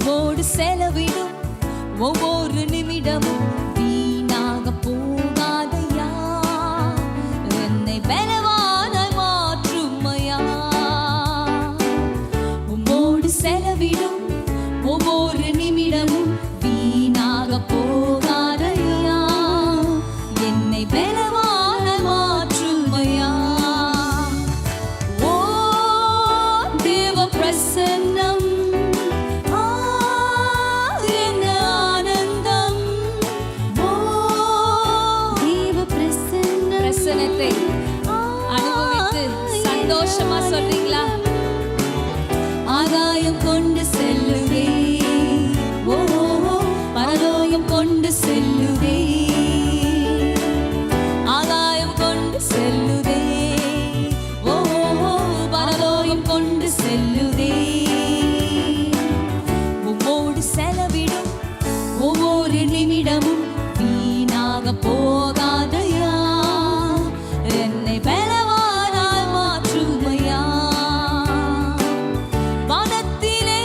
உம்மோடு செலவிடும் ஒவ்வொரு நிமிடமும் வீணாக போகாதையா, என்னை பலவான மாற்றுமையா. உம்மோடு செலவிடும் ஒவ்வொரு நிமிடமும் வீணாக போகாதையா, என்னை பலவான மாற்றுமையா. ஓ தேவ பிரசன்னம் அனுபவித்து சந்தோஷமா சொல்றீங்களா? ஆகாயம் கொண்டு செல்லுவே, ஓ பரலோகம் கொண்டு செல்லுவே, ஆகாயம் கொண்டு செல்லுவே, ஓ பரலோகம் கொண்டு செல்லுவே. உம்மோடு செலவிடும் ஒவ்வொரு நிமிடமும் வீணாக போகாதையா, என்னை பலவானாய் மாற்றுமையா. வானத்திலே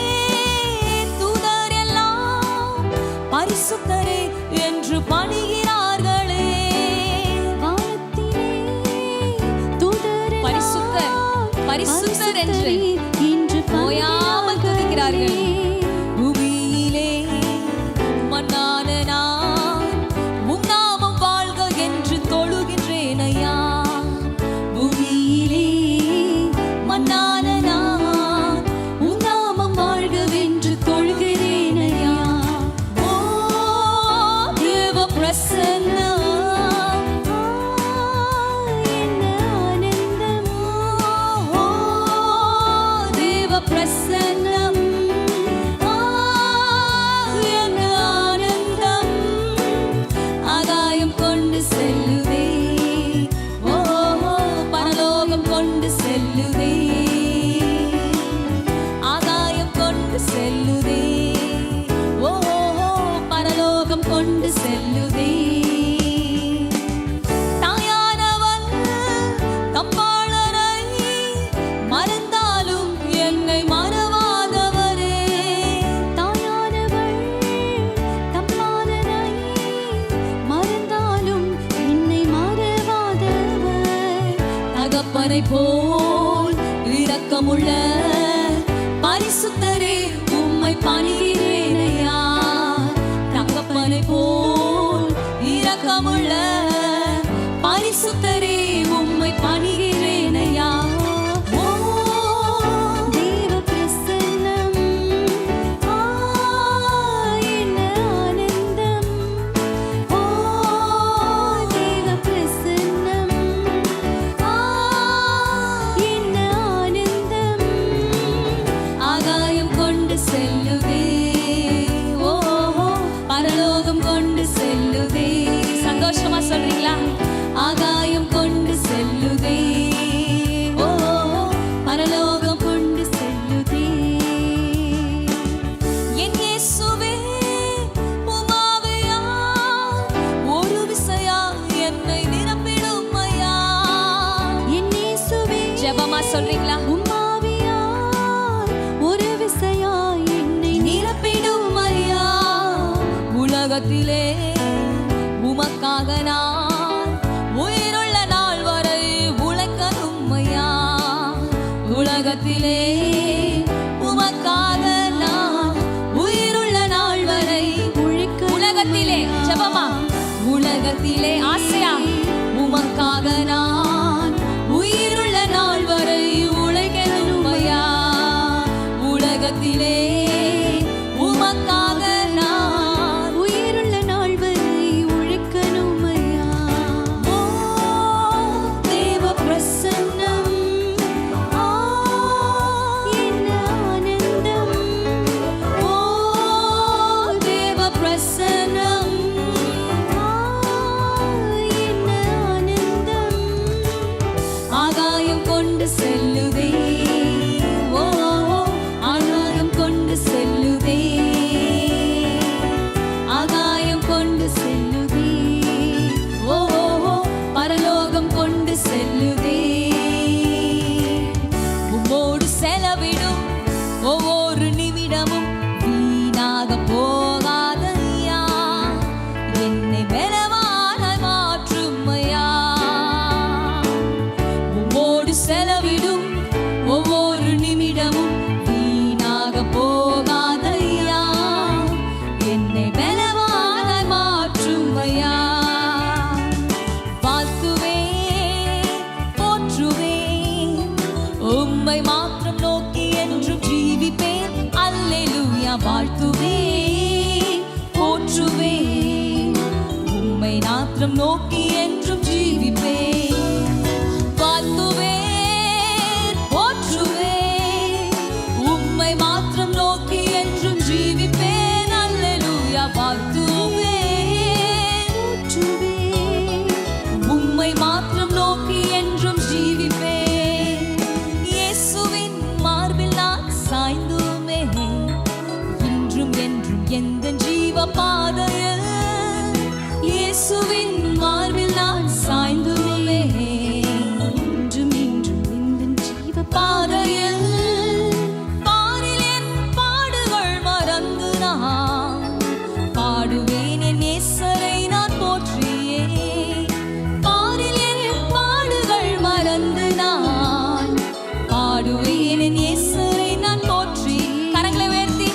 தூதர் எல்லாம் பரிசுத்தரே என்று பணிகிறார்களே. வானத்திலே தூதர் பரிசுத்தர் பரிசுத்தர் என்று ஓயாமல் துதிக்கிறார்கள். பூமியிலே மண்ணான நான் உம் நாமம் வாழ்க என்று தொழுகின்றேன் ஐயா. பூமியிலே மண்ணான நான் உம் நாமம் வாழ்கவென்று தொழுகிறேன் ஐயா. ஓ தேவ பிரசன்னம் என்ன ஆனந்தம், ஓ தேவ பிரசன்னம் என்ன ஆனந்தம். ஆகாயம் கொண்டு செல்லுவே, ஓ பரலோகம் கொண்டு செல்லுவே, ஆகாயம் கொண்டு செல்லுவே, ஓ பரலோகம் கொண்டு செல்லுவே. தாயானவள் தம்பாளரை மறந்தாலும் என்னை மறவாதவரே. தாயானவள் தம்பாளரை மறந்தாலும் என்னை மறவாதவர். தகப்பனை போல் இரக்கமுள்ள பரிசுத்தரே உம்மை பணிகிறேன் ஐயா. தகப்பனை போல் இரக்கமுள்ள பரிசுத்தரே உம்மை பணிகிறேன் ஐயா. ஓ தேவ பிரசன்னம் என்ன ஆனந்தம், ஓ தேவ பிரசன்னம் என்ன ஆனந்தம். ஆகாயம் கொண்டு செல்லுவே, ஓ பரலோகம் கொண்டு செல்லுவே. சந்தோஷமா சொல்றீங்களா? ஆகாயம் கொண்டு செல்லுவே, ஓ பரலோகம் கொண்டு செல்லுவே. என் இயேசுவே உம்மாவியா ஒரு விசையா என்னை நிரப்பிடும் ஐயா. என் இயேசுவே ஜெபமா சொல்றீங்களா? உம்மாவியா ஒரு விசையா என்னை நிரப்பிடும் ஐயா. உலகத்திலே உமக்காக நான் உயிருள்ள நாள் வரை உழைக்கணும் ஐயா. உலகத்திலே உமக்காக நான் உயிருள்ள நாள் வரை உழைக்க. உலகத்திலே ஜெபமா, உலகத்திலே ஆசையா உமக்காக நான் உயிருள்ள நாள் வரை உழைக்கணும் ஐயா. உலகத்திலே உமக்காக நான் உயிருள்ள நாள் வரை உழைக்கணும் ஐயா. ஓ தேவ பிரசன்னம் என்ன ஆனந்தம், ஓ தேவ பிரசன்னம் என்ன ஆனந்தம். ஆகாயம் கொண்டு செல்லுவே, ஓ ஆகாயம் கொண்டு செல்லுவே, வாழ்த்துவேன் போற்றுவேன் உம்மை மாத்திரம் நோக்கி என்றும் ஜீவிப்பேன் வாழ்த்துவேன் போற்றுவேன் உம்மை மாத்திரம் நோக்கி என்றும் ஜீவிப்பேன் அல்லேலூயா வாழ்த்துவேன் போற்றுவேன் உம்மை மாத்திரம் நோக்கி என்றும் ஜீவிப்பேன் இயேசுவின் மார்பில் நான் சாய்ந்துமே இன்றும் என்றும் எந்த ஜீவ பாதையில் இயேசுவின் மார்பில் நான் சாய்ந்துமே இன்றும் என்றும் எந்த ஜீவ பாதையில் பாரில் என் பாடுகள் மறந்து நான் பாடுவேன் என் நேசரை நான் போற்றியே பாரில் என் பாடுகள் மறந்து நான் பாடுவேன் என் நேசரை நான் போற்றி கரங்களை உயர்த்தி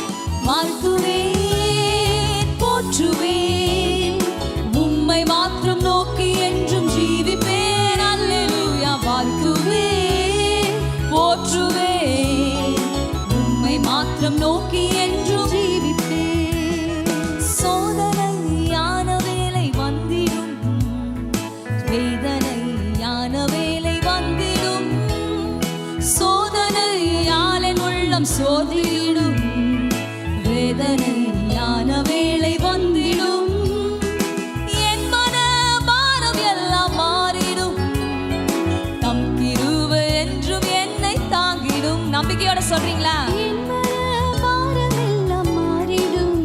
வாழ்த்துவேன் போற்றுவேன் உம்மை மாத்திரம் நோக்கி என்றும் ஜீவிப்பேன் அல்லேலூயா வாழ்த்துவேன் போற்றுவேன் உம்மை மாத்திரம் நோக்கி என்றும் ஜீவிப்பேன் சோதனையான வேளை வந்திடும் வேதனையான வேளை வந்திடும் சோதனையால் என் உள்ளம் சோதிடும் வேதனையான வேளை வந்திடும் என் மன பாரம் எல்லாம் மாறிடும் தம் கிருபை என்றும் என்னை தாங்கிடும் நம்பிக்கையோட சொல்றீங்களா என் மன பாரம் எல்லாம் மாறிடும்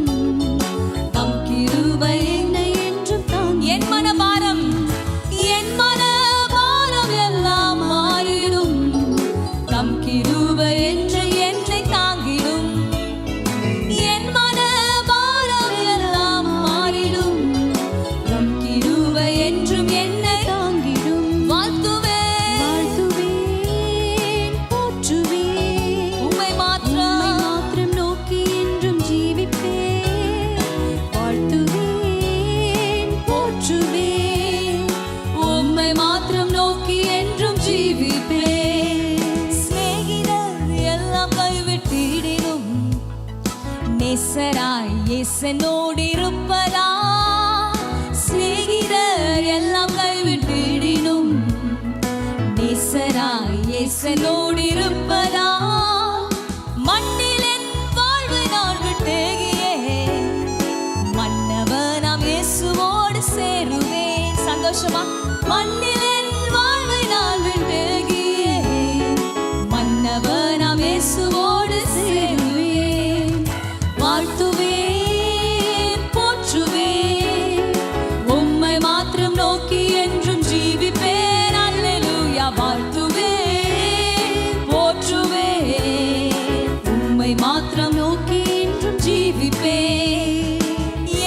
தம் கிருபை என்னை என்றும் தாங்கிடும் என் மன பாரம் எல்லாம் மாறிடும் தம் கிருபை என்று என்னை தாங்கிடும் என் மன பாரம் எல்லாம் மாறிடும் தம் கிருபை என்றும் என்னை தாங்கிடும் வாழ்த்துவேன் போற்றுவேன் உம்மை மாத்திரம் நோக்கி என்றும் ஜீவிப்பேன் வாழ்த்துவேன் போற்றுவேன் உம்மை மாத்திரம் நோக்கி என்றும் ஜீவிப்பேன் சிநேகிதர் எல்லாம் கைவிட்டிடினும் நேசராய் இயேசனோடு இருப்பதா சிநேகிதர் எல்லாம் கைவிட்டிடினும் நேசராய் இயேசனோடு இருப்பதா மண்ணில் என் வாழ்வை நான் விட்டேகியே மன்னவனாம் இயேசுவோடு சேருவேன் சந்தோஷமா மண்ணில் என் வாழ்வை நான் விட்டேகியே மன்னவனாம் இயேசுவோடு சேருவேன் வாழ்த்துவேன் போற்றுவேன் உம்மை மாத்திரம் நோக்கி என்றும் ஜீவிப்பேன் அல்லேலூயா வாழ்த்துவேன் போற்றுவேன் உம்மை மாத்திரம் நோக்கி என்றும் ஜீவிப்பேன்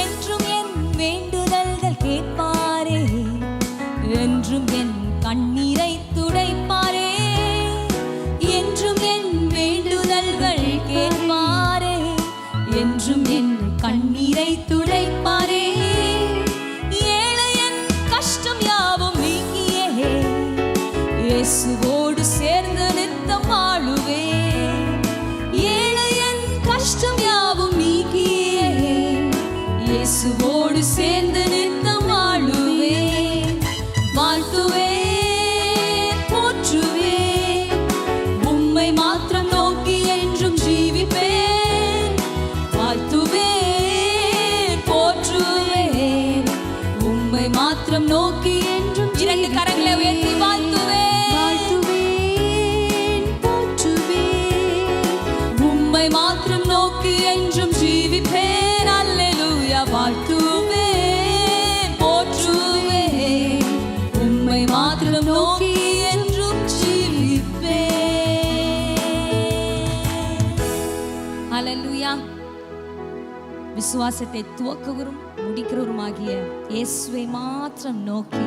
என்றும் என் வேண்டுதல்கள் கேட்பாரே என்றும் என் கண்ணீரை துடைப்பாரே என்றும் என் வேண்டுதல்கள் கேட்பாரே என்றும் என் கண்ணீரை துடைப்பாரே ஏழை என் கஷ்டம் யாவும் நீக்கியே இயேசுவோடு சேர்ந்து நித்தம் வாழுவேன் ஏழை என் கஷ்டம் யாவும் நீக்கியே இயேசுவோடு சேர்ந்து நித்தம் வாழுவேன் வாழ்த்துவேன் போற்றுவேன் உம்மை மாத்திரம் நோக்கி என்றும் ஜீவிப்பேன் வாழ்த்துவேன் போற்றுவேன் உம்மை மாத்திரம் நோக்கி என்றும் இரண்டு கரங்களை உயர்த்தி வாழ்த்துவேன் போற்றுவேன் உம்மை மாத்திரம் நோக்கி என்றும் ஜீவிப்பேன் அல்லேலூயா வாழ்த்துவேன் போற்றுவேன் உம்மை மாத்திரம் நோக்கி என்றும் ஜீவிப்பேன் அல்லேலூயா விசுவாசத்தை துவக்குவரும் முடிக்கிறவருமாகிய இயேசுவை மாத்திரம் நோக்கி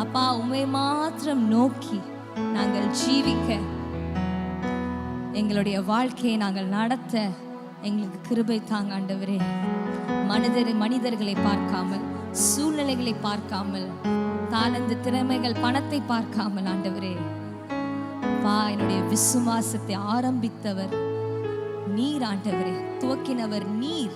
அப்பா உம்மை மாத்திரம் நோக்கி நாங்கள் ஜீவிக்க எங்களுடைய வாழ்க்கையை நாங்கள் நடத்த எங்களுக்கு கிருபை தாங்க ஆண்டவரே மனிதர்களை பார்க்காமல் சூழ்நிலைகளை பார்க்காமல் தாளந்து திறமைகள் பணத்தை பார்க்காமல் ஆண்டவரே அப்பா என்னுடைய விசுவாசத்தை ஆரம்பித்தவர் நீர் ஆண்டவரே, துவக்கினவர் நீர்.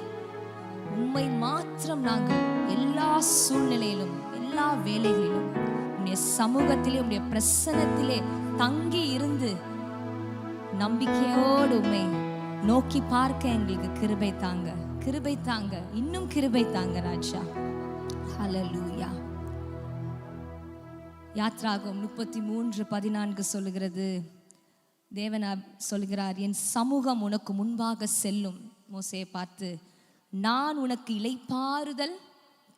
உம்மை மாத்திரம் நாங்கள் எல்லா சூழ்நிலையிலும் எல்லா வேலைகளிலும் உம்முடைய சமூகத்திலே உம்முடைய பிரசன்னத்திலே தங்கி இருந்து நம்பிக்கையோடு உம்மை நோக்கி பார்க்க எங்களுக்கு கிருபை தாங்க, கிருபை தாங்க, இன்னும் கிருபை தாங்க ராஜா. ஹல்லேலூயா. யாத்ராகமம் 33:14 சொல்லுகிறது, தேவன் சொல்கிறார், என் சமூகம் உனக்கு முன்பாக செல்லும். மோசேயை பார்த்து, நான் உனக்கு இளைப்பாறுதல்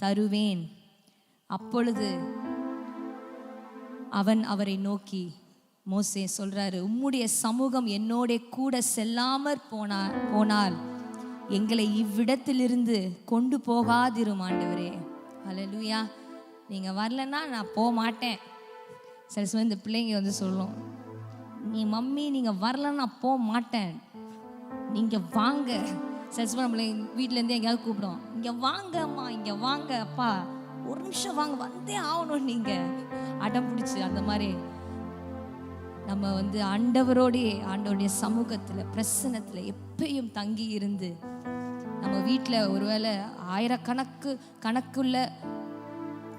தருவேன். அப்பொழுது அவன் அவரை நோக்கி, மோசே சொல்றாரு, உம்முடைய சமூகம் என்னோட கூட செல்லாமற் போனால் எங்களை இவ்விடத்திலிருந்து கொண்டு போகாதிரும் ஆண்டவரே. ஹல்லேலூயா. நீங்க வரலன்னா நான் போக மாட்டேன். சில சமயம் இந்த பிள்ளைங்க சொல்லும், நீ மம்மி நீங்க வரலன்னா நான் போக மாட்டேன், நீங்க வாங்க. சில சமயம் நம்மளை வீட்டிலேருந்து எங்கேயாவது கூப்பிடும், இங்க வாங்க அம்மா, இங்க வாங்க அப்பா, ஒரு நிமிஷம் வாங்க, வந்தே ஆகணும். நீங்க அடம் பிடிச்சி அந்த மாதிரி நம்ம ஆண்டவருடைய சமூகத்துல பிரசன்னத்துல எப்பயும் தங்கி இருந்து, நம்ம வீட்டில் ஒருவேளை கணக்குள்ள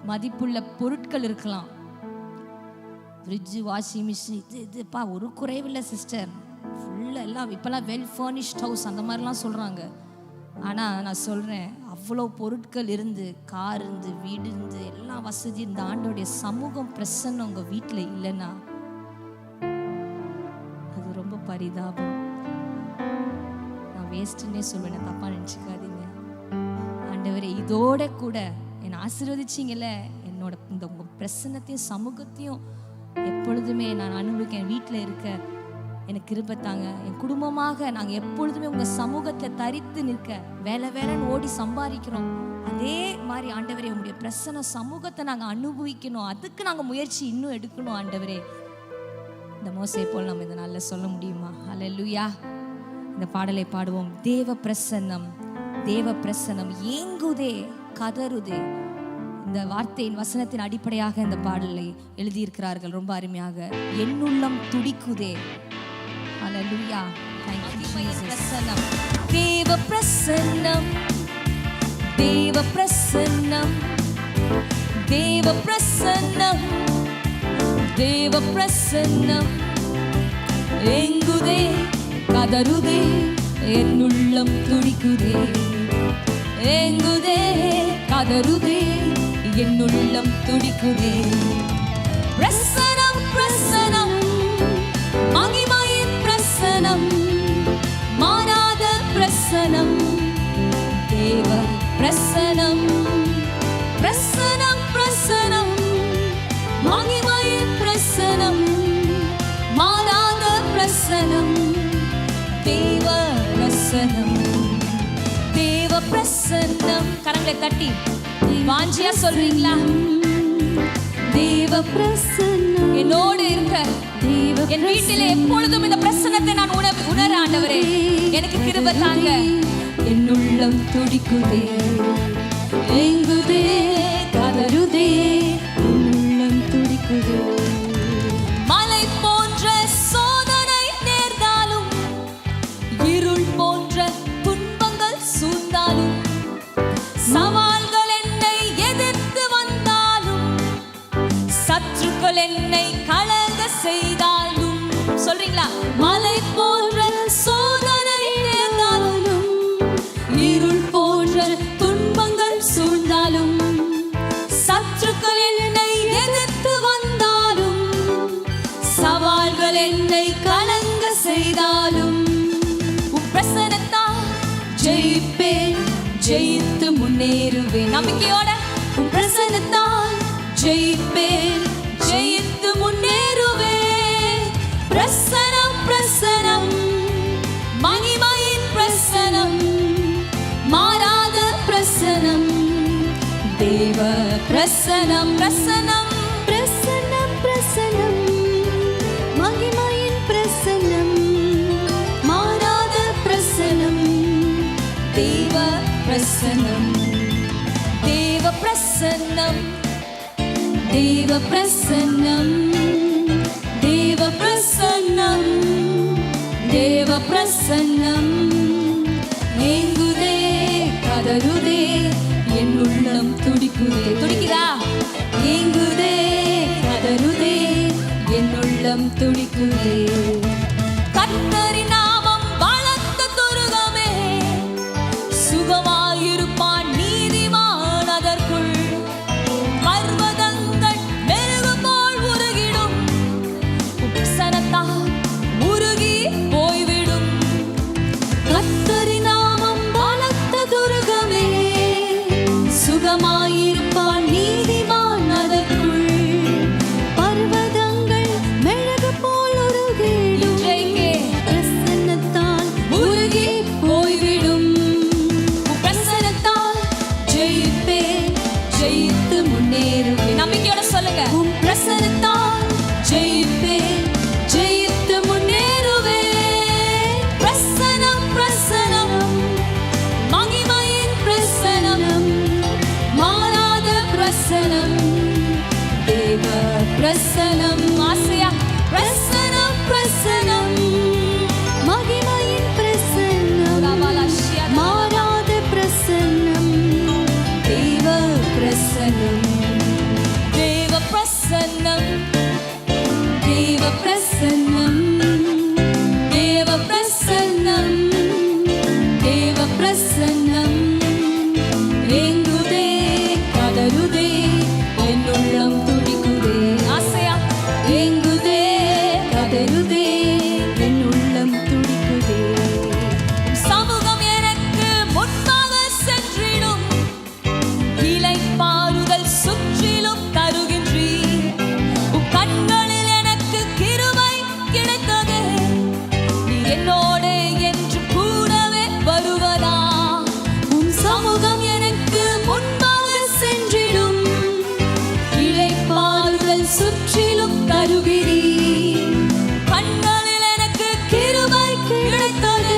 மதிப்புள்ள பொருட்கள் இருக்கலாம், ஃப்ரிட்ஜு, வாஷிங் மிஷின், இதுப்பா ஒரு குறைவில்லை சிஸ்டர், ஃபுல்லாக எல்லாம் இப்போல்லாம் வெல் ஃபர்னிஷ்ட் ஹவுஸ் அந்த மாதிரிலாம் சொல்கிறாங்க. ஆனால் நான் சொல்கிறேன், அவ்வளோ பொருட்கள் இருந்து, கார் இருந்து, வீடு இருந்து, எல்லா வசதி இந்த ஆண்டோடைய சமூகம் பிரசன்னம் உங்கள் வீட்டில் இல்லைன்னா அது ரொம்ப பரிதாபம். நான் வேஸ்ட்டுன்னே சொல்வேன், தப்பாக நினச்சிக்காதீங்க. ஆண்டவரே, இதோட கூட என்னை ஆசீர்வதிச்சிங்கல்ல, என்னோட இந்த உங்கள் பிரசன்னத்தையும் சமூகத்தையும் எப்பொழுதுமே நான் அனுபவிக்க, என் வீட்டில் இருக்க எனக்கு கிருபை தாங்க. என் குடும்பமாக நாங்கள் எப்பொழுதுமே உங்கள் சமூகத்தில் தரித்து நிற்க, வேலைன்னு ஓடி சம்பாதிக்கிறோம். அதே மாதிரி ஆண்டவரே, உங்களுடைய பிரசன்ன சமூகத்தை நாங்கள் அனுபவிக்கணும், அதுக்கு நாங்கள் முயற்சி இன்னும் எடுக்கணும் ஆண்டவரே. இந்த மோசே போல் நம்ம இந்த நாளில் சொல்ல முடியுமா? ஹல்லேலூயா. இந்த பாடலை பாடுவோம். தேவ பிரசன்னம் ஏங்குதே, கதறுதே. இந்த வார்த்தையின் வசனத்தின் அடிப்படையாக இந்த பாடலை எழுதியிருக்கிறார்கள் ரொம்ப அருமையாக. என்னுள்ளம் துடிக்குதே. ஹல்லேலூயா. Thank you Jesus. தேவ பிரசன்னம், தேவ பிரசன்னம், தேவ பிரசன்னம், தேவ பிரசன்னம் ஏங்குதே, கதறுதே, என்னுள்ளம் துடிக்குதே. ஏங்குதே, கதறுதே, என்னுள்ளம் துடிக்குதே. பிரசனம் பிரசனம், மகிமையின் பிரசனம், மாறாத பிரசனம், தேவ பிரசனம். பிரசனம் பிரசனம், மகிமையின் பிரசனம், மாறாத பிரசனம், தேவ பிரசனம். தேவ பிரசன்னம். கரங்களை தட்டி வாஞ்சியா சொல்றீங்களா? தேவ பிரசன்னம் என்னோடு இருக்க, என் வீட்டிலே எப்பொழுதும் இந்த பிரசன்னத்தை நான் உணர ஆண்டவரே, எனக்கு கிருபை தாங்க. என்னுள்ளம் துடிக்குதே, ஏங்குதே, கதறுதே, என்னுள்ளம் துடிக்குதே. மலை போன்ற சோதனை நேர்ந்தாலும், இருள் போன்ற துன்பங்கள் சூழ்ந்தாலும், சவால்கள் என்னை எதிர்த்து வந்தாலும், சத்துருக்கள் என்னை கலங்க செய்தாலும், சொல்றீங்களா? மலை போன்ற சோதனை நேர்ந்தாலும், இருள் போன்ற துன்பங்கள் சூழ்ந்தாலும், சத்துருக்கள் என்னை எதிர்த்து வந்தாலும், சவால்கள் என்னை கலங்க செய்தாலும், உம் பிரசன்னத்தால் ஜெயிப்பேன், ஜெயித்து முன்னேறுவேன். நம்பிக்கையோட உம் பிரசன்னத்தால் ஜெயிப்பேன், ஜெயித்து முன்னேறுவேன். பிரசனம் பிரசனம், மகிமையின் பிரசனம், மாறாத பிரசனம், தேவ பிரசனம். பிரசனம் பிரசனம் பிரசனம், மகிமையின் பிரசனம், மாறாத பிரசனம், தேவ பிரசனம். தேவ பிரசனம், தேவ பிரசன்னம், தேவ பிரசன்னம், தேவ பிரசன்னம். ஏங்குதே கதறுதே என் உள்ளம் துடிக்குதே. துடிக்குதா? ஏங்குதே கதறுதே என் உள்ளம் துடிக்குதே. கர்த்தரின் நாமம் பலத்த துருகமே, சுகமாயிருப்பான் நீதிமான் அதற்குள். பர்வதங்கள் மெருகு போல் உருகிடும், உப்சனத்தால் உருகி போய்விடும். கர்த்தரின் நாமம் பலத்த துருகமே, சுகமாயிருப்பான் நீதிமான் அதற்குள். பர்வதங்கள் மெழுகு போல் உருகிடும், பிரசன்னத்தால் உருகி போய்விடும். பிரசன்னத்தால் ஜெயிப்பேன், ஜெயித்து முன்னேறுவேன். நம்பிக்கையோட சொல்லுங்க. பிரசன்னத்தால் ஜெயிப்பேன், ஜெயித்து முன்னேறுவேன். பிரசனம் பிரசனம் மகிமையின் பிரசனம், மாறாத பிரசனம், தேவ பிரசனம். ஆசையா பிரசனம் பிரசனம் மகிமையின் பிரசனம், மாறாத பிரசனம், தேவ பிரசனம். தேவ பிரசனம், தேவ பிரசனம், தேவ பிரசனம், தேவ பிரசனம். ஏங்குதே கதறுதே என் உள்ளம் துடிக்குதே. ஆசையா ஏங்குதே கதறுதே என் உள்ளம் துடிக்குதே. சமூகம் எனக்கு முன்பாக சென்றிடும், இளைப்பாறுதல் சுற்றிலும் தருகின்றீர். உம் கண்களில் எனக்கு கிருபை கிடைத்தது, நீர் என்னோடு என்று கூடவே வருவதா. உம் சமூகம் எனக்கு முன்பாக சென்றிடும், இளைப்பாறுதல் சுற்றிலும் தருகிறீர். கண்களில் எனக்கு கிருபை கிடைத்தது,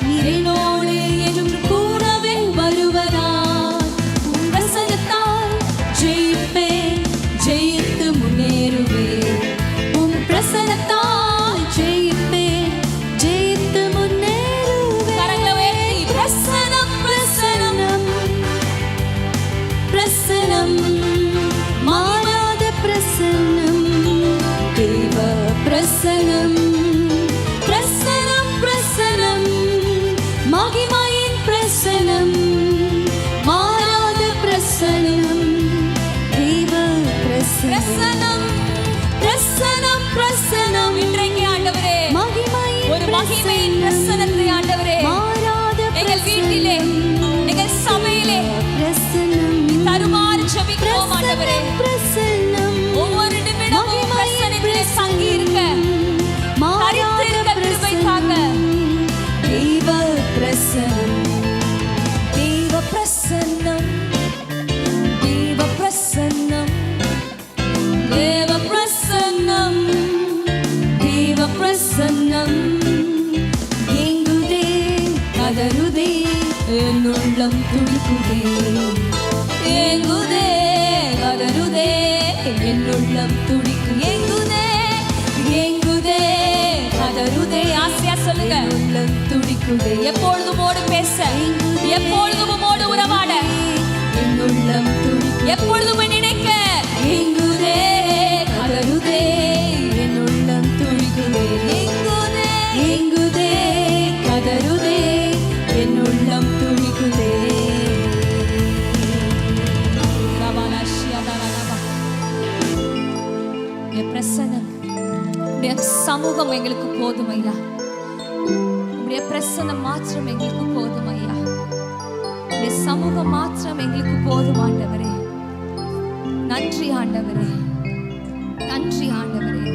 நீர் என்னோடு என்று கூடவே வருவதா. உம் பிரசன்னத்தால் ஜெயிப்பேன், ஜெயித்து முன்னேறுவேன். உம் பிரசன்னத்தால் ஜெயிப்பேன், ஜெயித்து முன்னேறுவேன். கரங்களை உயர்த்தி பிரசனம் பிரசனம் பிரசனம், மாறாத பிரசனம், தேவ பிரசனம். பிரசனம் பிரசனம் மகிமையின் பிரசனம், மாறாத பிரசனம், தேவ பிரசனம். பிரசனம் பிரசனம் இன்றைக்கு ஆண்டவரே மகிமையின் ஒரு மகிமையின் பிரசனத்தை ஆண்டவரே மாறாத எங்கள் வீட்டிலே எங்கள் சபையிலே பிரசனம் தருமாறு ஜெபிக்கிறோம் ஆண்டவரே. பிரசனம் ஒவ்வொரு நிமிடமும் பிரசனத்திலே தங்கி இருக்க, தரித்து இருக்க கிருபை தாங்க. தேவ பிரசனம், தேவ பிரசனம், தேவ பிரசனம், தேவ பிரசனம், தேவ பிரசனம். ஏங்குதே கதறுதே என் உள்ளம் துடிக்குதே. ஏங்குதே கதறுதே என் உள்ளம் துடிக்கும். ஏங்குதே ஏங்குதே கதறுதே. ஆசையா சொல்லுங்க. உள்ளம் துடிக்குதே. எப்பொழுதும் உம்மோடு பேச, எப்பொழுதும் உம்மோடு உறவாட, என் உள்ளம் துடிக்கும். எப்பொழுதும் நினைக்க. ஏங்குதே கதறுதே என் உள்ளம் துடிக்குதே. ஏங்குதே ஏங்குதே கதறுதே என் உள்ளம் துடிக்குதே. பிரசனம், உடைய சமூகம் எங்களுக்கு போதும் ஐயா. உடைய பிரசனம் மாத்திரம் எங்களுக்கு போதும் ஐயா. உடைய சமூகம் மாத்திரம் எங்களுக்கு போதும் ஆண்டவரே. நன்றி ஆண்டவரே, நன்றி ஆண்டவரே.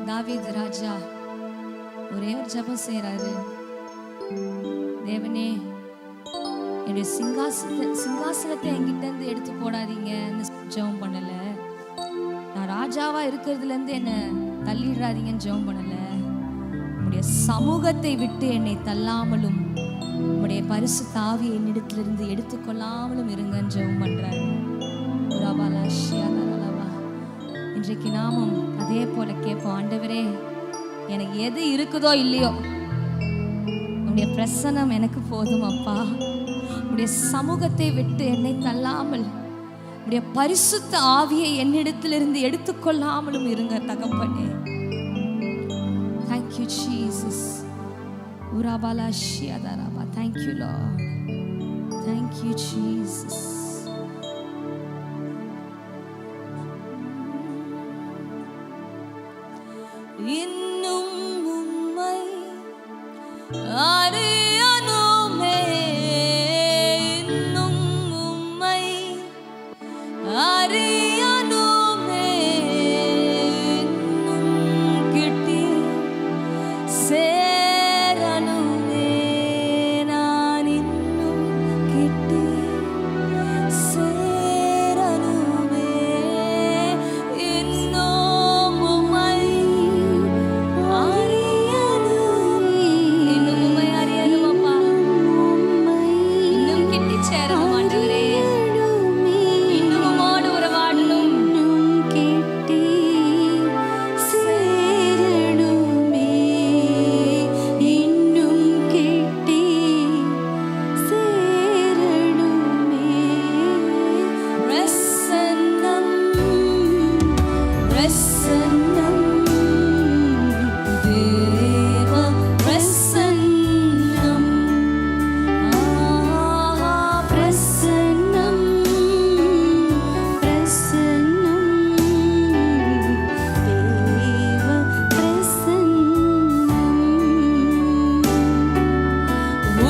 தாவீது ராஜா ஒரே ஒரு ஜெபம் செய்றாரு. தேவனே, என்னுடைய சிங்காசனத்தை என்கிட்ட இருந்து எடுத்து போடாதீங்கன்னு ஜெபம் பண்ணல. நான் ராஜாவா இருக்கிறதுல இருந்து என்ன தள்ளிடுறாதீங்கன்னு ஜெபம் பண்ணல. உம்முடைய சமூகத்தை விட்டு என்னை தள்ளாமலும், உம்முடைய பரிசுத்த ஆவியை என்னிடத்திலிருந்து எடுத்துக்கொள்ளாமலும் இருங்கன்னு ஜெபம் பண்றாரு. இன்றைக்கு நாமும் அதே போல கேட்போம். ஆண்டவரே, எனக்கு எது இருக்குதோ இல்லையோ, உடைய பிரசன்னம் எனக்கு போதும் அப்பா. உடைய சமூகத்தை விட்டு என்னை தள்ளாமல், உடைய பரிசுத்த ஆவியை என்னிடத்திலிருந்து எடுத்துக்கொள்ளாமலும் இருங்க தகப்பனே. Thank you Jesus. Urabala shiadaraba. Thank you Lord. Thank you Jesus. இன்னும் உம்மை அறியணுமே, இன்னும் உம்மை அறியணுமே, இன்னும் கிட்டி சேரணுமே, நான் இன்னும் கிட்டி சேரணுமே, இன்னும் உம்மை அறியணுமே, இன்னும் உம்மை அறியணும் அப்பா, இன்னும் கிட்டி சேரணும் ஆண்டவரே, இன்னும் உம்மோடு உறவாடணும், கிட்டி சேரணுமே, இன்னும் கிட்டி சேரணுமே. பிரசன்னம் பிரசன்னம் தேவ பிரசன்னம், பிரசன்னம் பிரசன்னம் தேவ பிரசன்னம்.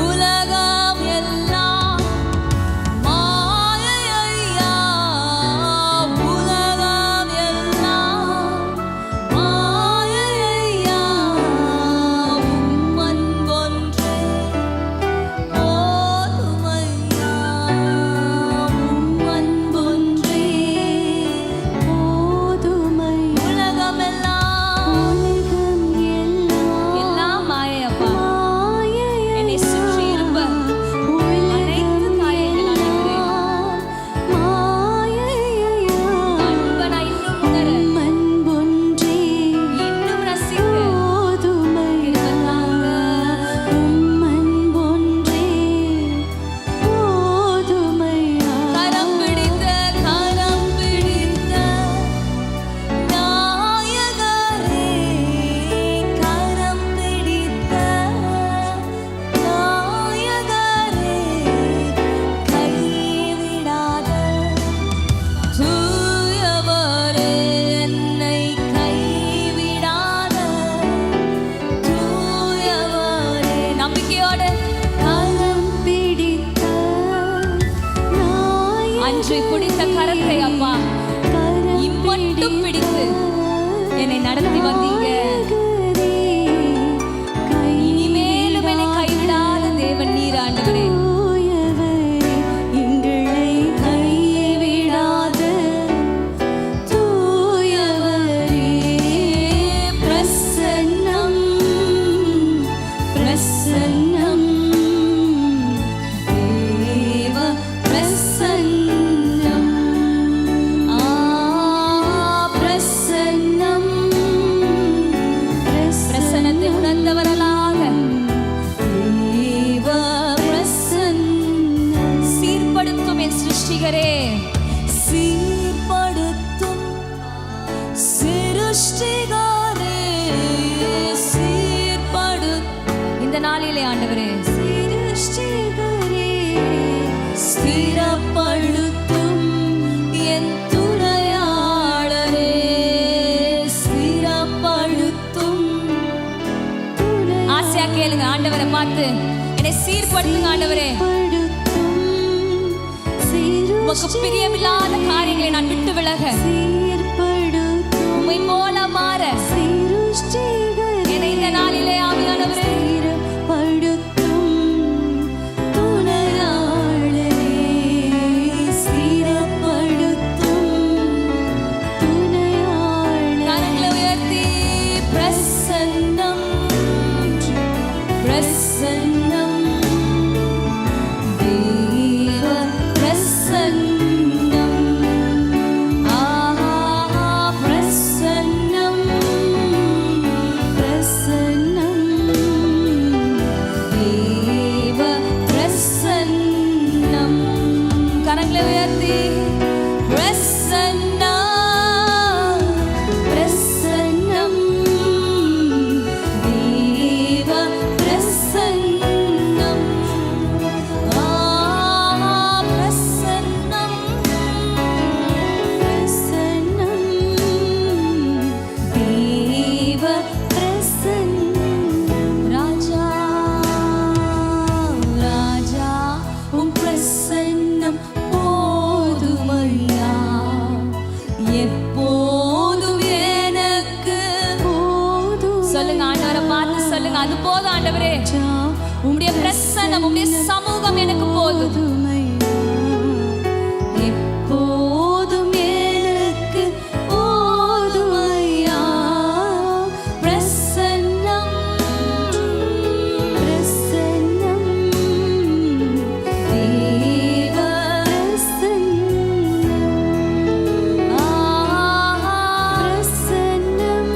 உலகம் எல்லாம் மாயையா, உலகம் எல்லாம் மாயையா, உம் அன்பொன்றே போதுமையா, உம் அன்பொன்றே போதுமை. உலகம் எல்லாம் உலகம் எல்லாம் மாயையப்பா. மாயையா, என்னை சுற்றி இருப்ப அனைத்து காரியங்கள் மாயையா, அன்பை நான் இன்னும் உணர, அன்பொன்றே இன்னும் ரசிக்க போதுமையா, அன்பொன்றே போதுமையா. கரம் பிடித்த நாயகரே, கரம் பிடித்த நாயகரே, கைவிடாத தூயவரே, என்னை கைவிடாத தூயவரே, நம்பிக்கையோடு கரம் பிடித்த அன்று பிடித்த கரத்தை அப்பா இம்மட்டும் பிடித்து என்னை நடத்தி வந்தீங்க. இனிமேலும் என்னை கைவிடாத தேவன் நீர் ஆண்டவரே. எங்களை கைவிடாத தூயவரே, பிரசன்னம் பிரசன்னம் தேவ பிரசன்னம். பிரசன்னம் பிரசன்னத்தை உணர்ந்தவர்களாக தேவ பிரசன்னம். சீர்படுத்தும் என் சிருஷ்டிகரே, சீர்படுத்தும் சிருஷ்டிகரே, இந்த நாளிலே ஆண்டவரே சிருஷ்டிகரே, ஸ்திரப்படுத்தும் என் துணையாளரே, ஸ்திரப்படுத்தும். ஆசையா கேளுங்க ஆண்டவரை பார்த்து, என்னை சீர்படுத்துங்க ஆண்டவரே. உமக்கு பிரியமில்லாத காரியங்களை நான் விட்டு விலக, உம்மை போல மாற என்னை இந்த நாளிலே ஆவியானவரே கரங்களை உயர்த்தி பிரசன்னம் பிரசன்னம் தேவ பிரசன்னம், பிரசன்னம் அது போதும் ஆண்டவரே. உம்முடைய பிரசன்னம், உம்முடைய சமூகம் எனக்கு போதும். எப்போதும் எனக்கு போதுமையா பிரசன்னம் பிரசன்னம் தேவ பிரசன்னம் பிரசன்னம்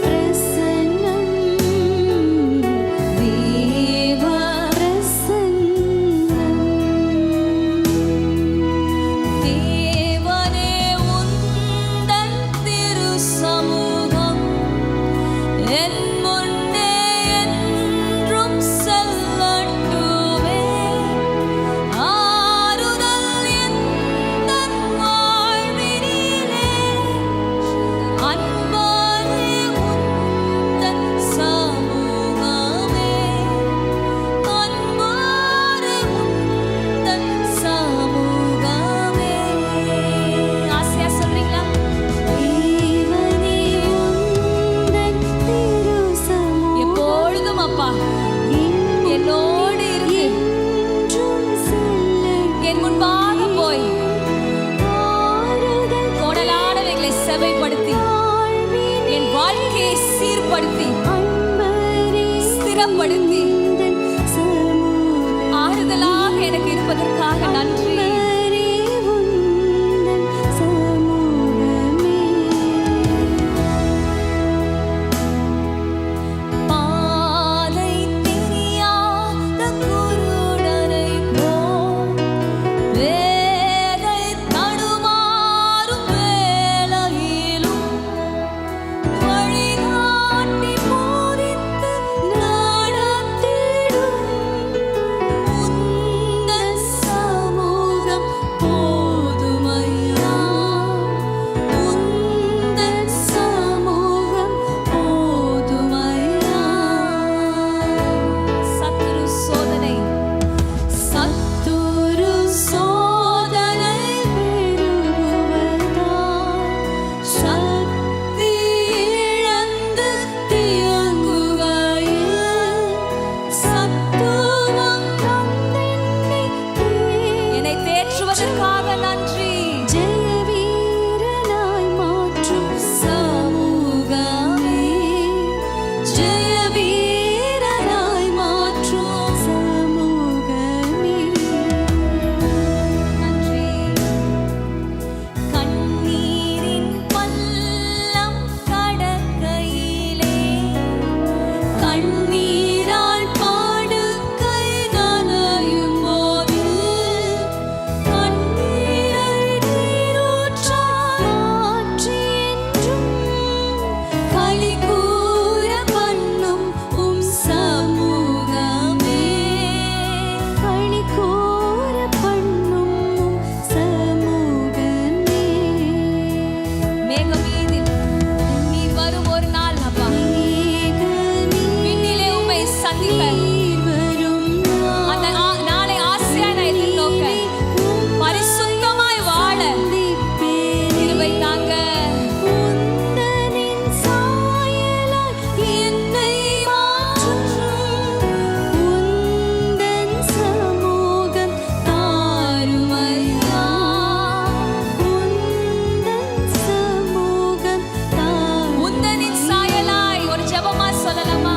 பிரசன்னம் தேவ பிரசன்னம் தேவனே உந்தன் திரு சமூகம் என் முன்னே என்றும் செல்லட்டுமே. ஆறுதல் எந்தன் வாழ்வினிலே அன்பாலே உந்தன் சமூகமே அன்பாலே உந்தன் சமூகமே. ஆசையா சொல்றீங்களா? தேவனே உந்தன் திரு சமூகம் எப்பொழுதும் அப்பா என்னோடு இருந்து என்றும் செல்லட்டும். என் முன்பாக போய் ஆறுதல் கோடலானவைகளை செவைப்படுத்தி வாழ்வினிலே என் வாழ்க்கையை சீர்படுத்தி அன்பரே ஸ்திரப்படுத்தி உந்தன் சமூகம் ஆறுதலாக எனக்கு இருப்பதற்காக நன்றி. அன்பரே உந்தன் சமூகமே பாதை தெரியாத குருடனைப் போல் வேலை தடுமாறும் வேளையிலும் வழிகாட்டி போதித்து நடத்திடும் உந்தன் சமூகம் போதுமையா உந்தன் சமூகம் போதுமையா. சத்துரு சோதனை பெருகுவதால் சக்தி இழந்து தியங்குகையில் சத்துவம் என்னை தேற்றுவதற்காக நன்றி. ஜெயவீரனாய் மாற்றும் சமூகமே ஜெயவீரனாய் மாற்றும் சமூகமே நன்றி. கண்ணீரின் பள்ளம் கடக்கையிலே கண்ணீரால் பாடுக்கை நனையும் போது கண்ணீரை நீரூற்றாய் மாற்றி என்றும் களி கூற பண்ணும் உம் சமூகமே களி கூற பண்ணும் சமூகமே மேகமீதில் நீர் வரும் ஒரு நாள் அப்பா விண்ணிலே உம்மை சந்திக்க அந்த நாளை ஆசையா நான் எதிர்நோக்க பரிசுத்தமாய் வாழ கிருபை தாங்க. உந்தனின் சாயலாய் என்னை மாற்றும் உந்தன் சமூகம் தாருமையா உந்தன் சமூகம் தாரும் உந்தனின் சாயலாய் ஒரு ஜெபமா சொல்லலாமா?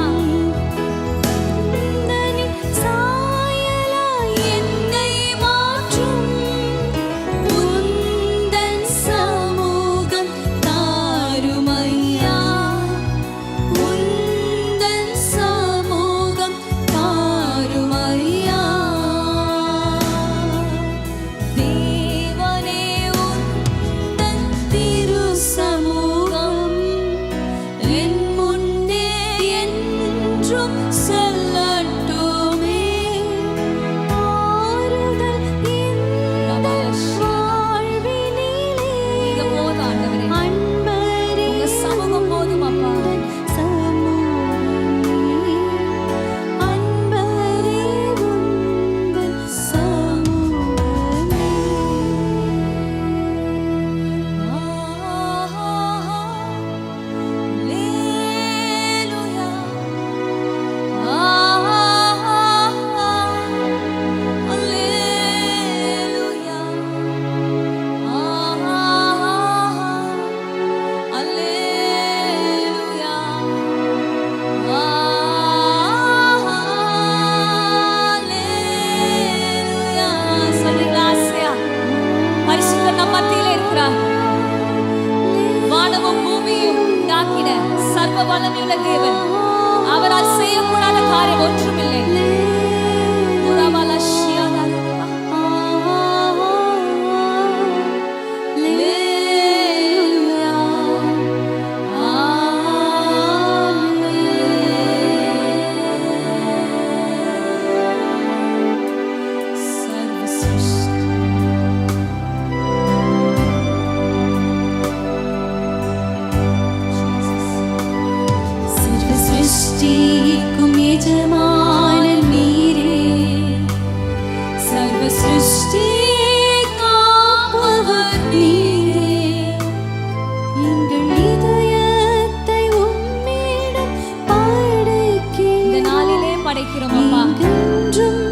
படைக்கிறோம் அப்பா. என்றும்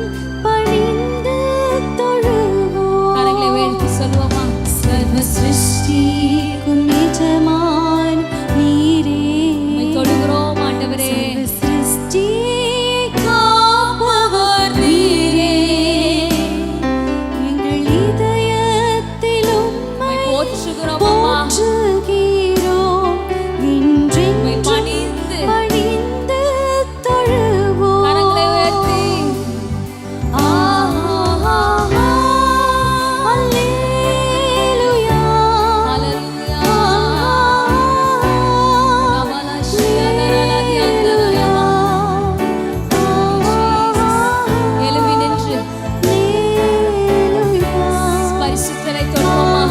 பணிந்து தொழுவோம். கரங்களை உயர்த்தி சொல்லுவோமா? சர்வ சிருஷ்டிக்கும் எஜமான் நீரே. உம்மை தொழுகிறோம் ஆண்டவரே. சர்வ சிருஷ்டியை காப்பவர் நீரே. எங்கள் இதயத்தில் உம்மை போற்றுகிறோம் அப்பா. போற்றுகிறோம். உம்மை என்றென்றும் பணிந்து பணிந்து தொழுவோம். கரங்களை உயர்த்தி அல்லேலூயா. ஹalleluya. எழும்பி நின்று பரிசுத்தரை தொழுவோமா?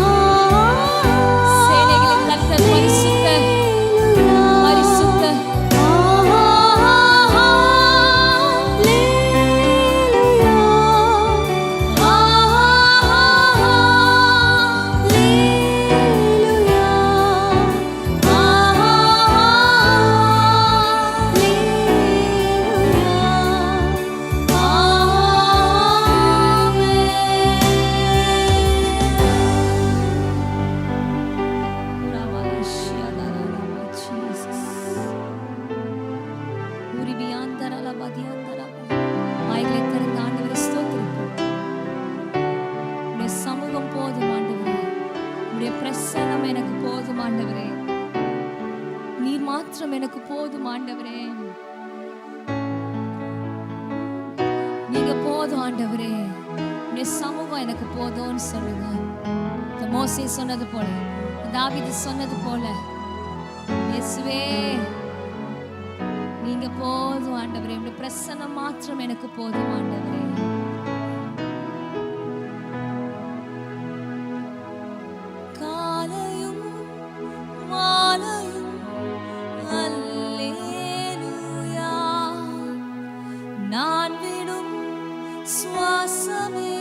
சேனைகளின் கர்த்தர் பரிசுத்தர், பரிசுத்தர். வாய்களை திறந்து ஆண்டவரை ஸ்தோத்திரிப்போம். உம்முடைய சமூகம் போதும் ஆண்டவரே. உம்முடைய பிரசன்னம் எனக்கு போதும் ஆண்டவரே. நீர் மாத்திரம் எனக்கு போதும் ஆண்டவரே. நீங்க போதும் ஆண்டவரே. உம்முடைய சமூகம் எனக்கு போதும்னு சொல்லுங்க. இந்த மோசே சொன்னது போல, தாவீது சொன்னது போல, இயேசுவே நீங்க போதும் ஆண்டவரே. உம்முடைய பிரசன்னம் மாத்திரம் எனக்கு போதும் ஆண்டவரே. காலையும் மாலையும் அல்லேலூயா. நான் விடும் சுவாசமே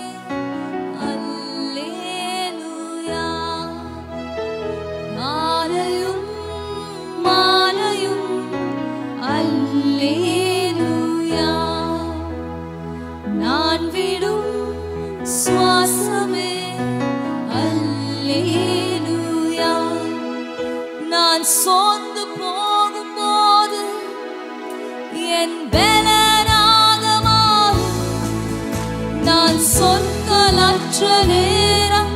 அல்லேலூயா. காலையும் மாலையும் அல்லேலூயா. நான் விடும் சுவாசமே அல்லேலூயா. நான் சோர்ந்து போகும்போது என் பலனாக மாறும். நான் சொற்களற்ற நேரம்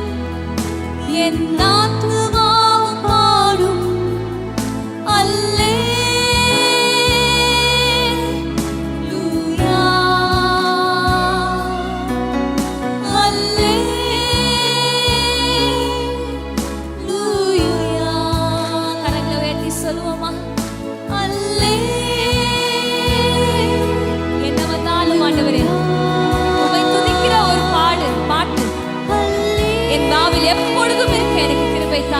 என் ஆத்துமாவும் பாடும். அல்லேலூயா, அல்லேலூயா. கரங்களை உயர்த்தி சொல்லுவோமா? என்ன வந்தாலும் ஆண்டவரே உம்மை துதிக்கிற ஒரு பாட்டு என் நாவில் எப்பொழுதும் இருக்க எனக்கு கிருபை தாரும்.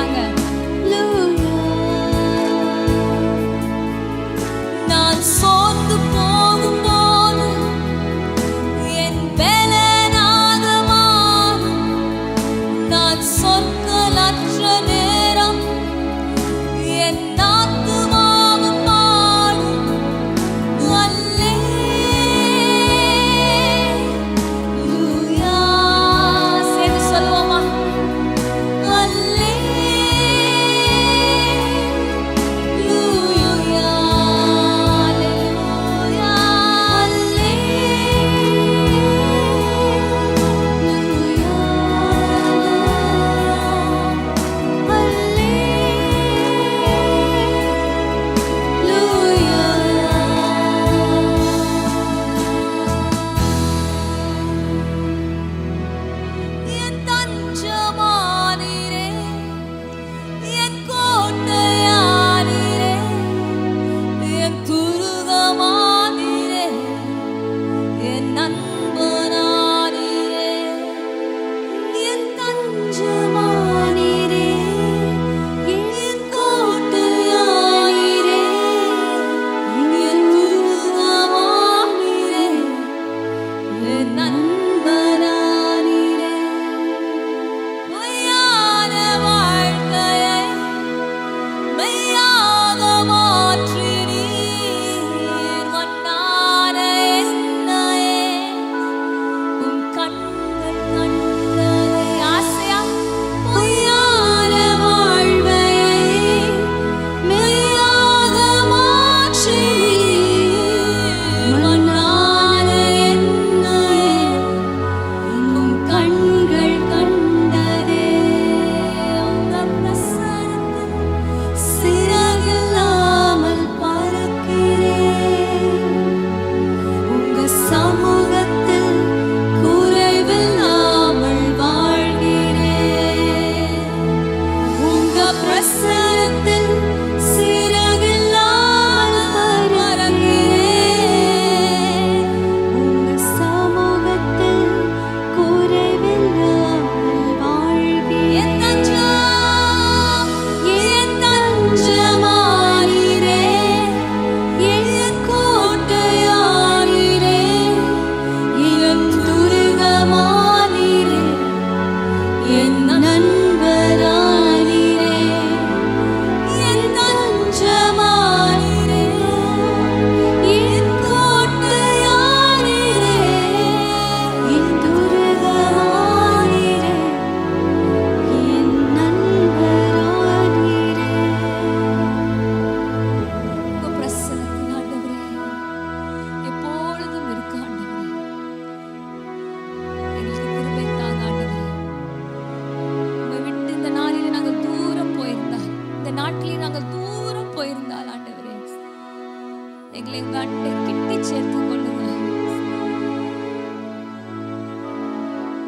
எங்க அண்டை கிட்டி சேர்த்து கொள்ளுங்க.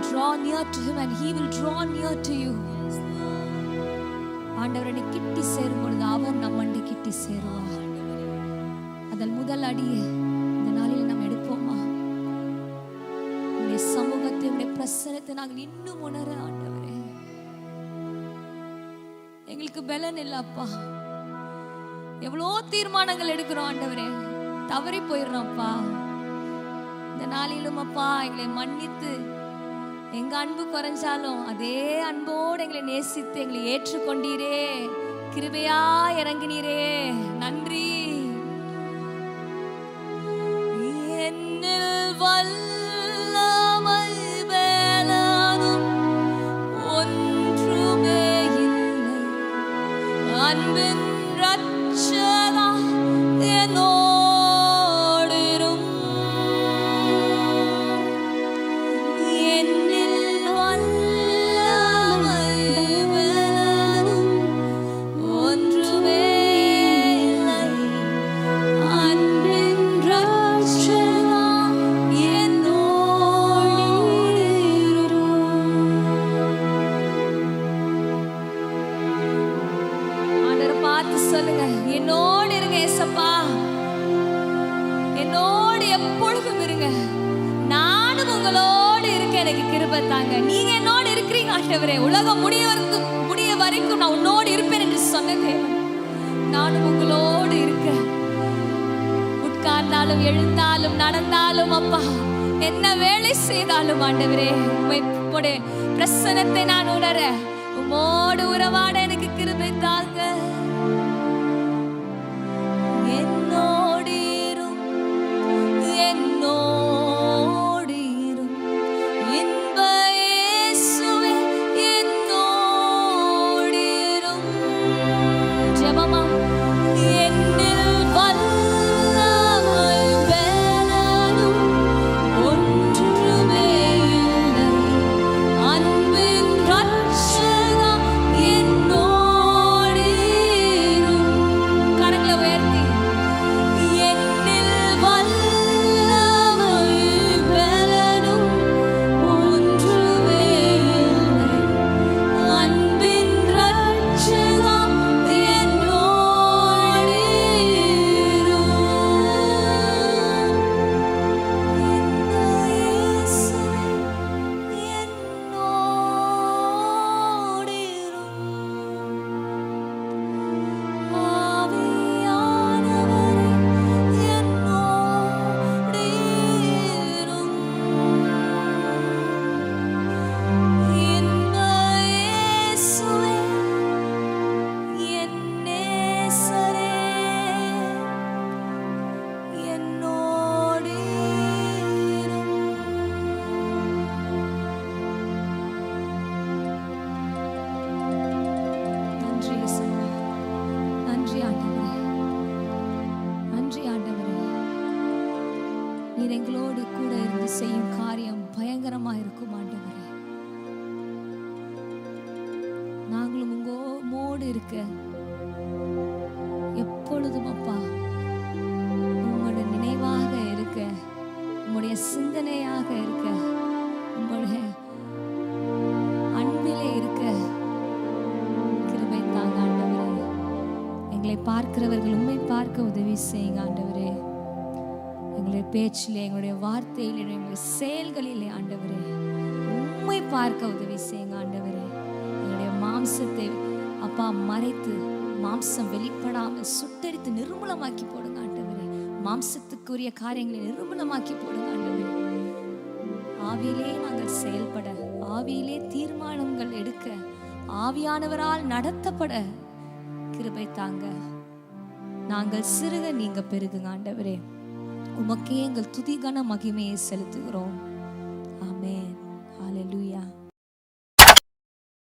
Draw near to him and he will draw near to you. ஆண்டவரை கிட்டி சேரும் பொழுது அவர் நம்ம அண்டை கிட்டி சேருவார். அதன் முதல் அடியை இந்த நாளில் நாம் எடுப்போமா? உடைய சமூகத்தை, உடைய பிரசனத்தை நாங்கள் இன்னும் உணர ஆண்டவரே. எங்களுக்கு பலன் இல்லப்பா, எவ்வளோ தீர்மானங்கள் எடுக்கிறோம் ஆண்டவரே, தவறி போயிடுறோம்ப்பா. இந்த நாளிலும் அப்பா எங்களை மன்னித்து, எங்க அன்பு குறைஞ்சாலும் அதே அன்போடு எங்களை நேசித்து எங்களை ஏற்றுக்கொண்டீரே, கிருபையா இறங்கினீரே, நன்றி. என்னில் வல்லமை பலனும் ஒன்றுமே இல்லை, அன்பின் ரட்சகா என்னோடு இரும். என்னில் வல்லமை பலனும் ஒன்றுமே இல்லை, அன்பின் ரட்சகா என்னோடு இரும். ஆண்டவரை பார்த்து சொல்லுங்க, என்னோடு இருங்க ஏசப்பா, என்னோடு எப்பொழுதும் இருங்க, நானும் உங்களோடு இருக்க எனக்கு கிருபை தாங்க. நீங்க என்னோடு இருக்கிறீங்க ஆண்டவரே, உலகம் முடிய வரைக்கும் நான் உன்னோடு இருப்பேன் என்று சொன்ன தேவன், நானும் உங்களோடு இருக்க, உட்கார்ந்தாலும் எழுந்தாலும் நடந்தாலும் அப்பா, என்ன வேலை செய்தாலும் ஆண்டவரே, உம்முடைய பிரசன்னத்தை நான் உணர, உம்மோடு உறவாட எனக்கு கிருபை தாங்க. என்னோடு இரும், என்னோடு இரும், இன்ப இயேசுவே என்னோடு இரும். ஜெபமா, என்னில் வல்லமை பலனும் ஒன்றுமே இல்லை, அன்பின் ரட்சகா என்னோடு இரும். கரங்களை உயர்த்தி, என்னில் வல்லமை பலனும் ஒன்றுமே இல்லை, அன்பின் ரட்சகா என்னோடு இரும். இன்ப இயேசுவே என்னோடு இரும். ஆவியானவரே என்னோடு இரும். இன்ப இயேசுவே என் நேசரே என்னோடு இரும். நன்றி இயேசுவே, நன்றி ஆண்டவரே, நன்றி ஆண்டவரே. நீர் எங்களோடு கூட இருந்து செய்யும் காரியம் பயங்கரமா இருக்கும் ஆண்டவரே. நாங்களும் உம்மோடு இருக்க எப்பொழுதும் அப்பா உங்களுடைய நினைவாக இருக்க, உங்களுடைய சிந்தனையாக இருக்க, உங்களுடைய அன்பிலே இருக்க கிருபை தாங்க ஆண்டவரே. எங்களை பார்க்கிறவர்கள் உம்மை பார்க்க உதவி செய்யுங்க ஆண்டவரே. எங்களுடைய பேச்சிலே, எங்களுடைய வார்த்தையிலே, எங்களுடைய செயல்களிலே ஆண்டவரே உம்மை பார்க்க உதவி செய்யுங்க ஆண்டவரே. எங்களுடைய மாம்சத்தை அப்பா மறைத்து, மாம்சம் வெளிப்படாமல் சுட்டரித்து நிர்மூலமாக்கி போடுங்க ஆண்டவரே. மாம்சத்துக்குரிய காரியங்களை நிர்மூலமாக்கி போடுங்க ஆண்டவரே. ஆவியிலே நாங்கள் செயல்பட, ஆவியிலே தீர்மானங்கள் எடுக்க, ஆவியானவரால் நடத்தப்பட கிருபை தாங்க. நாங்கள் சிறுக நீங்க பெருகுங்க ஆண்டவரே. உமக்கே எங்கள் துதிகன மகிமையை செலுத்துகிறோம். ஆமென்.